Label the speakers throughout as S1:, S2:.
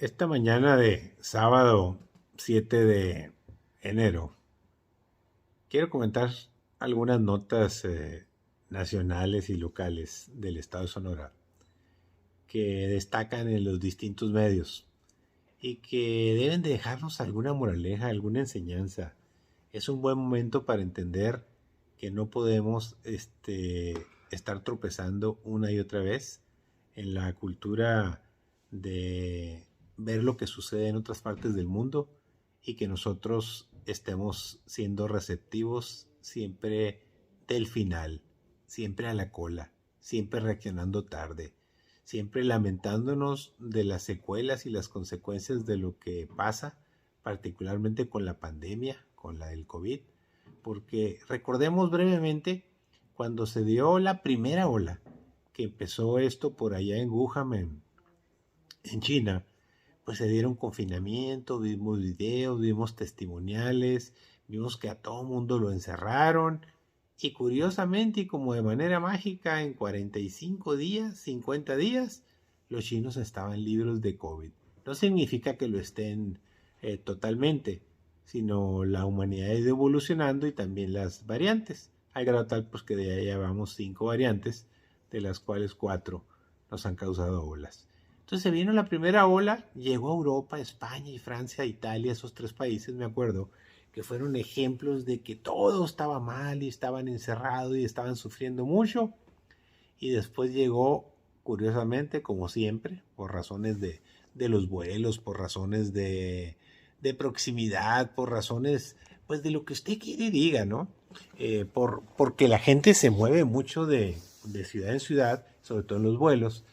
S1: Esta mañana de sábado 7 de enero, quiero comentar algunas notas nacionales y locales del estado de Sonora que destacan en los distintos medios y que deben de dejarnos alguna moraleja, alguna enseñanza. Es un buen momento para entender que no podemos estar tropezando una y otra vez en la cultura de ver lo que sucede en otras partes del mundo y que nosotros estemos siendo receptivos siempre del final, siempre a la cola, siempre reaccionando tarde, siempre lamentándonos de las secuelas y las consecuencias de lo que pasa, particularmente con la pandemia, con la del COVID, porque recordemos brevemente cuando se dio la primera ola, que empezó esto por allá en Wuhan, en China, pues se dieron confinamiento, vimos videos, vimos testimoniales, vimos que a todo mundo lo encerraron y curiosamente y como de manera mágica en 45 días, 50 días, los chinos estaban libres de COVID. No significa que lo estén totalmente, sino la humanidad ha ido evolucionando y también las variantes. Al grado tal pues que de ahí llevamos 5 variantes, de las cuales 4 nos han causado olas. Entonces se vino la primera ola, llegó a Europa, España y Francia, Italia, esos 3 países, me acuerdo, que fueron ejemplos de que todo estaba mal y estaban encerrados y estaban sufriendo mucho. Y después llegó, curiosamente, como siempre, por razones de los vuelos, por razones de proximidad, por razones, pues de lo que usted quiere y diga, ¿no? Porque la gente se mueve mucho de ciudad en ciudad, sobre todo en los vuelos.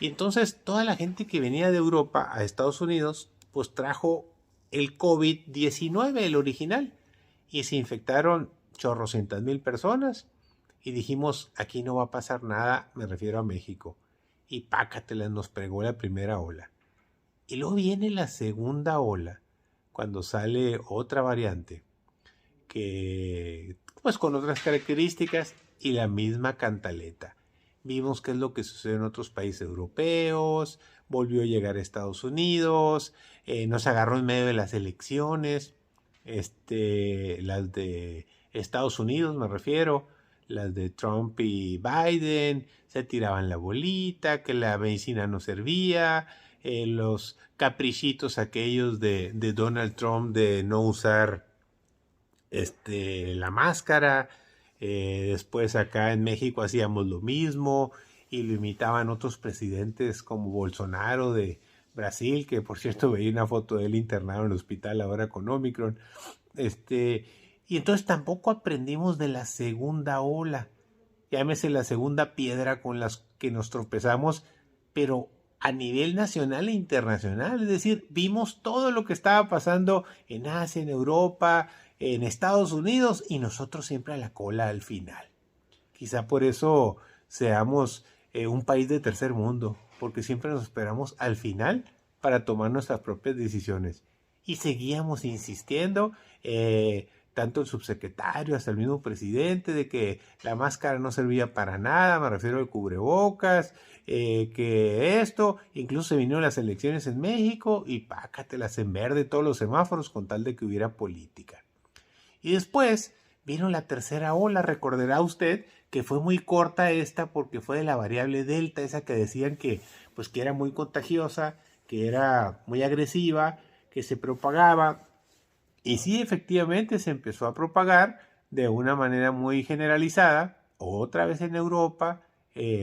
S1: Y entonces toda la gente que venía de Europa a Estados Unidos, pues trajo el COVID-19, el original, y se infectaron chorrocientas mil personas. Y dijimos, aquí no va a pasar nada, me refiero a México. Y pácatelas, nos pegó la primera ola. Y luego viene la segunda ola, cuando sale otra variante, que pues con otras características y la misma cantaleta. Vimos qué es lo que sucede en otros países europeos, volvió a llegar a Estados Unidos, nos agarró en medio de las elecciones, las de Estados Unidos me refiero, las de Trump y Biden, se tiraban la bolita, que la medicina no servía, los caprichitos aquellos de Donald Trump de no usar la máscara. Después acá en México hacíamos lo mismo y lo imitaban otros presidentes como Bolsonaro de Brasil, que por cierto veía una foto de él internado en el hospital ahora con Omicron. Y entonces tampoco aprendimos de la segunda ola, llámese la segunda piedra con las que nos tropezamos, pero a nivel nacional e internacional, es decir, vimos todo lo que estaba pasando en Asia, en Europa, en Estados Unidos y nosotros siempre a la cola al final. Quizá por eso seamos un país de tercer mundo, porque siempre nos esperamos al final para tomar nuestras propias decisiones. Y seguíamos insistiendo, tanto el subsecretario hasta el mismo presidente, de que la máscara no servía para nada, me refiero al cubrebocas, que esto, incluso se vinieron las elecciones en México y pácatelas en verde todos los semáforos con tal de que hubiera política. Y después vino la tercera ola, recordará usted que fue muy corta esta porque fue de la variable Delta, esa que decían que, pues, que era muy contagiosa, que era muy agresiva, que se propagaba. Y sí, efectivamente se empezó a propagar de una manera muy generalizada, otra vez en Europa,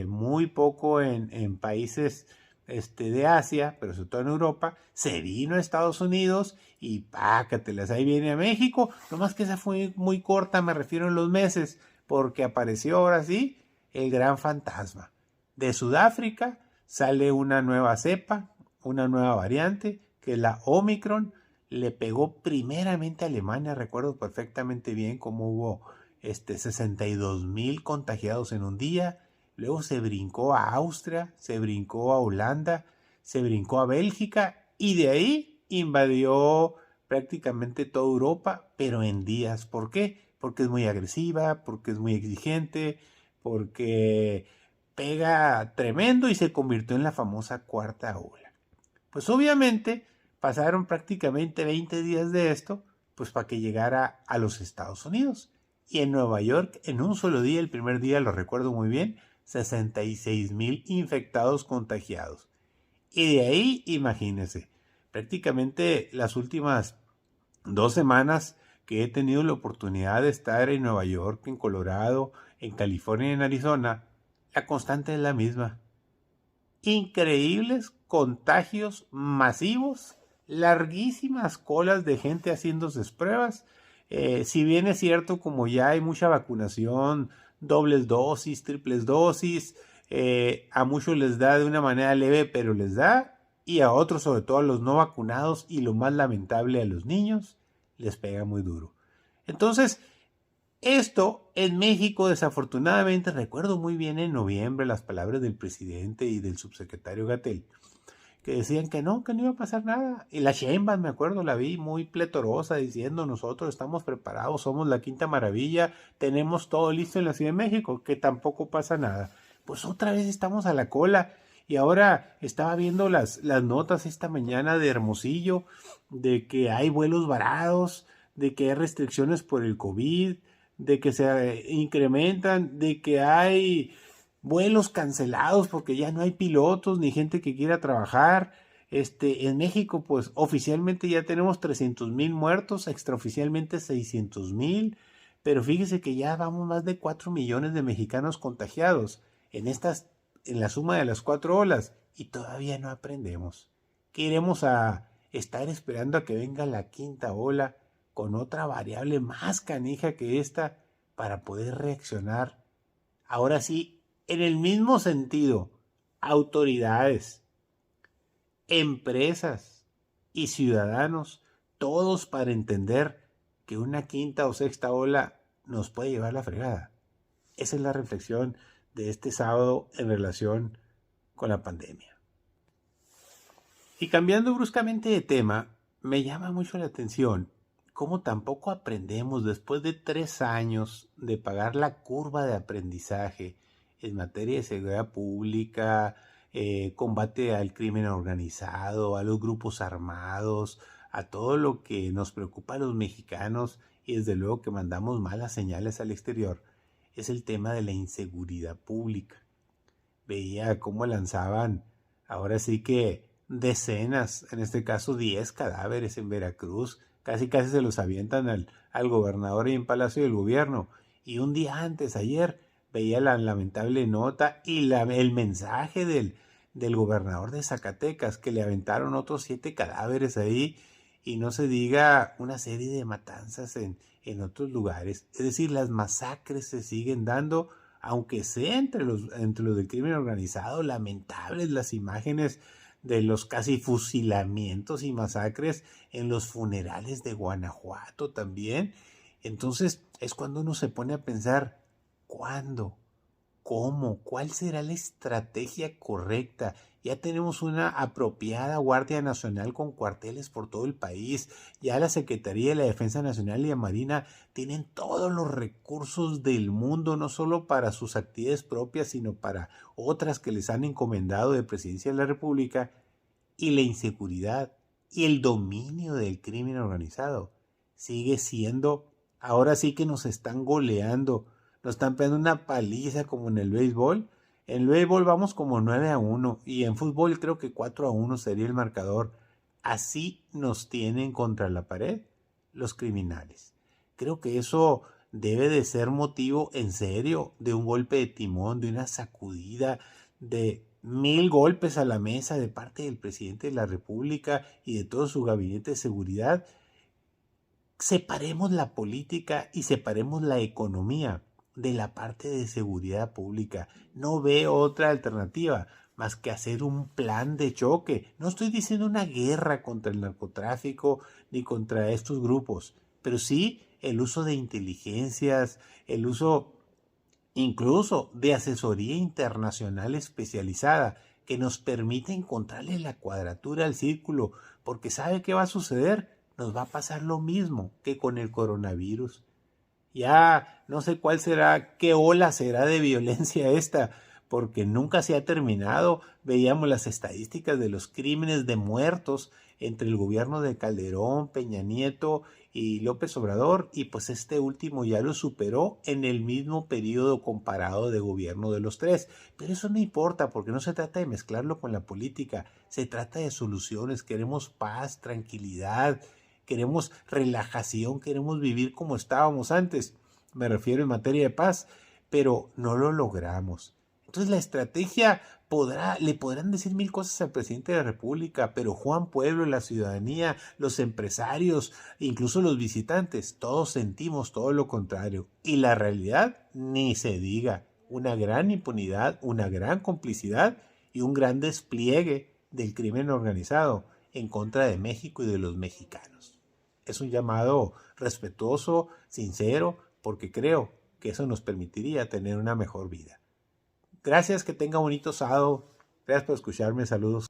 S1: muy poco en países de Asia, pero sobre todo en Europa, se vino a Estados Unidos y pácatelas, ahí viene a México, nomás que esa fue muy corta, me refiero en los meses, porque apareció ahora sí el gran fantasma. De Sudáfrica sale una nueva cepa, una nueva variante, que es la Omicron, le pegó primeramente a Alemania, recuerdo perfectamente bien cómo hubo 62,000 contagiados en un día, luego se brincó a Austria, se brincó a Holanda, se brincó a Bélgica y de ahí invadió prácticamente toda Europa, pero en días. ¿Por qué? Porque es muy agresiva, porque es muy exigente, porque pega tremendo y se convirtió en la famosa cuarta ola. Pues obviamente pasaron prácticamente 20 días de esto, pues para que llegara a los Estados Unidos. Y en Nueva York, en un solo día, el primer día lo recuerdo muy bien, 66,000 infectados contagiados. Y de ahí, imagínense, prácticamente las últimas 2 semanas que he tenido la oportunidad de estar en Nueva York, en Colorado, en California y en Arizona, la constante es la misma. Increíbles contagios masivos, larguísimas colas de gente haciéndose pruebas. Si bien es cierto, como ya hay mucha vacunación, dobles dosis, triples dosis, a muchos les da de una manera leve, pero les da, y a otros, sobre todo a los no vacunados, y lo más lamentable, a los niños, les pega muy duro. Entonces, esto en México, desafortunadamente, recuerdo muy bien en noviembre las palabras del presidente y del subsecretario Gatell, que decían que no iba a pasar nada. Y la Sheinbaum, me acuerdo, la vi muy pletorosa diciendo: nosotros estamos preparados, somos la quinta maravilla, tenemos todo listo en la Ciudad de México, que tampoco pasa nada. Pues otra vez estamos a la cola. Y ahora estaba viendo las notas esta mañana de Hermosillo, de que hay vuelos varados, de que hay restricciones por el COVID, de que se incrementan, de que hay vuelos cancelados porque ya no hay pilotos ni gente que quiera trabajar. En México, pues oficialmente ya tenemos 300,000 muertos, extraoficialmente 600,000, pero fíjese que ya vamos más de 4 millones de mexicanos contagiados en la suma de las 4 olas, y todavía no aprendemos. ¿Qué iremos a estar esperando a que venga la quinta ola con otra variable más canija que esta para poder reaccionar? Ahora sí, en el mismo sentido, autoridades, empresas y ciudadanos, todos para entender que una quinta o sexta ola nos puede llevar la fregada. Esa es la reflexión de este sábado en relación con la pandemia. Y cambiando bruscamente de tema, me llama mucho la atención cómo tampoco aprendemos después de 3 años de pagar la curva de aprendizaje en materia de seguridad pública, combate al crimen organizado, a los grupos armados, a todo lo que nos preocupa a los mexicanos, y desde luego que mandamos malas señales al exterior, es el tema de la inseguridad pública. Veía cómo lanzaban, ahora sí que decenas, en este caso 10 cadáveres en Veracruz, casi se los avientan al gobernador y en Palacio del Gobierno. Y un día antes, ayer, veía la lamentable nota y el mensaje del gobernador de Zacatecas, que le aventaron otros 7 cadáveres ahí, y no se diga una serie de matanzas en otros lugares. Es decir, las masacres se siguen dando, aunque sea entre los del crimen organizado. Lamentables las imágenes de los casi fusilamientos y masacres en los funerales de Guanajuato también. Entonces es cuando uno se pone a pensar: ¿cuándo? ¿Cómo? ¿Cuál será la estrategia correcta? Ya tenemos una apropiada Guardia Nacional con cuarteles por todo el país. Ya la Secretaría de la Defensa Nacional y la Marina tienen todos los recursos del mundo, no solo para sus actividades propias, sino para otras que les han encomendado de Presidencia de la República. Y la inseguridad y el dominio del crimen organizado sigue siendo, ahora sí que nos están goleando, nos están pegando una paliza como en el béisbol. En el béisbol vamos como 9-1, y en fútbol creo que 4-1 sería el marcador. Así nos tienen contra la pared los criminales. Creo que eso debe de ser motivo en serio de un golpe de timón, de una sacudida, de 1000 golpes a la mesa de parte del presidente de la República y de todo su gabinete de seguridad. Separemos la política y separemos la economía de la parte de seguridad pública. No veo otra alternativa más que hacer un plan de choque. No estoy diciendo una guerra contra el narcotráfico ni contra estos grupos, pero sí el uso de inteligencias, el uso incluso de asesoría internacional especializada que nos permite encontrarle la cuadratura al círculo, porque ¿sabe qué va a suceder? Nos va a pasar lo mismo que con el coronavirus. Ya no sé cuál será, qué ola será de violencia esta, porque nunca se ha terminado. Veíamos las estadísticas de los crímenes de muertos entre el gobierno de Calderón, Peña Nieto y López Obrador, y pues este último ya lo superó en el mismo periodo comparado de gobierno de los tres. Pero eso no importa, porque no se trata de mezclarlo con la política, se trata de soluciones. Queremos paz, tranquilidad, queremos relajación, queremos vivir como estábamos antes. Me refiero en materia de paz, pero no lo logramos. Entonces la estrategia le podrán decir mil cosas al presidente de la República, pero Juan Pueblo, la ciudadanía, los empresarios, incluso los visitantes, todos sentimos todo lo contrario. Y la realidad, ni se diga, una gran impunidad, una gran complicidad y un gran despliegue del crimen organizado en contra de México y de los mexicanos. Es un llamado respetuoso, sincero, porque creo que eso nos permitiría tener una mejor vida. Gracias, que tenga bonito sábado. Gracias por escucharme, saludos.